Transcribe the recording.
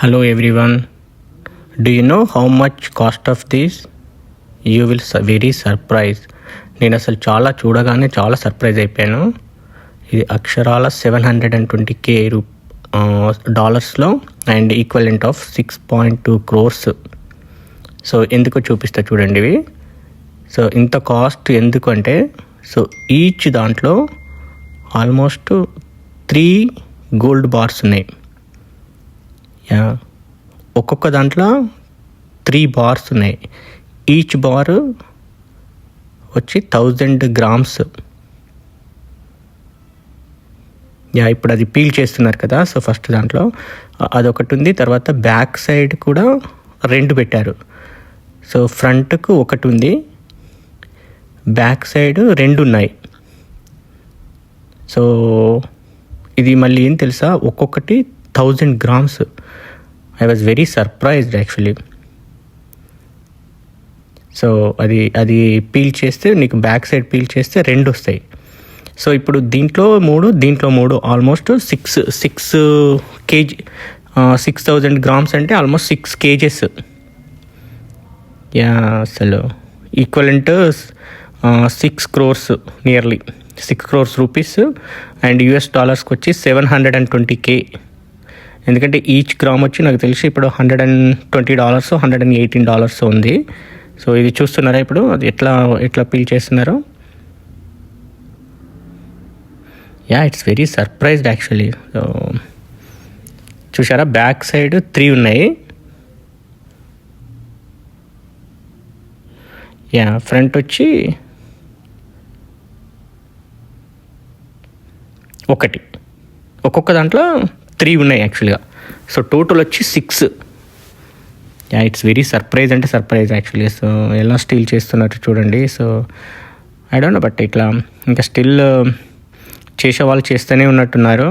Hello everyone. Do you know how much cost of this? You will very surprised. నేను అసలు చూడగానే చాలా surprise అయిపోయాను. ఇది అక్షరాల 720K డాలర్స్లో and equivalent of 6.2 crores. So ఎందుకో చూపిస్తా చూడండి ఇవి. సో ఇంత కాస్ట్ ఎందుకు అంటే, సో ఈచ్ దాంట్లో ఆల్మోస్ట్ 3 గోల్డ్ బార్స్ ఉన్నాయి. ఒక్కొక్క దాంట్లో 3 బార్స్ ఉన్నాయి. ఈచ్ బార్ వచ్చి 1000 grams. ఇప్పుడు అది పీల్ చేస్తున్నారు కదా. సో ఫస్ట్ దాంట్లో అదొకటి ఉంది. తర్వాత బ్యాక్ సైడ్ కూడా 2 పెట్టారు. సో ఫ్రంట్కు ఒకటి ఉంది, బ్యాక్ సైడ్ 2 ఉన్నాయి. సో ఇది మళ్ళీ ఏం తెలుసా, ఒక్కొక్కటి 1000 grams. I was very surprised actually. So అది పీల్ చేస్తే నీకు బ్యాక్ సైడ్ పీల్ చేస్తే 2 వస్తాయి. సో ఇప్పుడు దీంట్లో 3 ఆల్మోస్ట్ 6 kg 6000 grams అంటే ఆల్మోస్ట్ 6 kgs. అసలు equivalent 6 crores, nearly 6 crores rupees. And US డాలర్స్కి వచ్చి 720K. ఎందుకంటే ఈచ్ గ్రామ్ వచ్చి నాకు తెలిసి ఇప్పుడు $120 $118 ఉంది. సో ఇది చూస్తున్నారా ఇప్పుడు అది ఎట్లా పీల్ చేస్తున్నారో. It's very surprised actually. So చూసారా, బ్యాక్ సైడ్ 3 ఉన్నాయి, ఫ్రంట్ వచ్చి 1. ఒక్కొక్క దాంట్లో 3 ఉన్నాయి యాక్చువల్గా. సో టోటల్ వచ్చి 6. ఇట్స్ వెరీ సర్ప్రైజ్ అంటే సర్ప్రైజ్ యాక్చువల్లీ. సో ఎలా స్టీల్ చేస్తున్నారు చూడండి. So I don't know, but ఇట్లా ఇంకా స్టిల్ చేసే వాళ్ళు చేస్తూనే ఉన్నట్టున్నారు.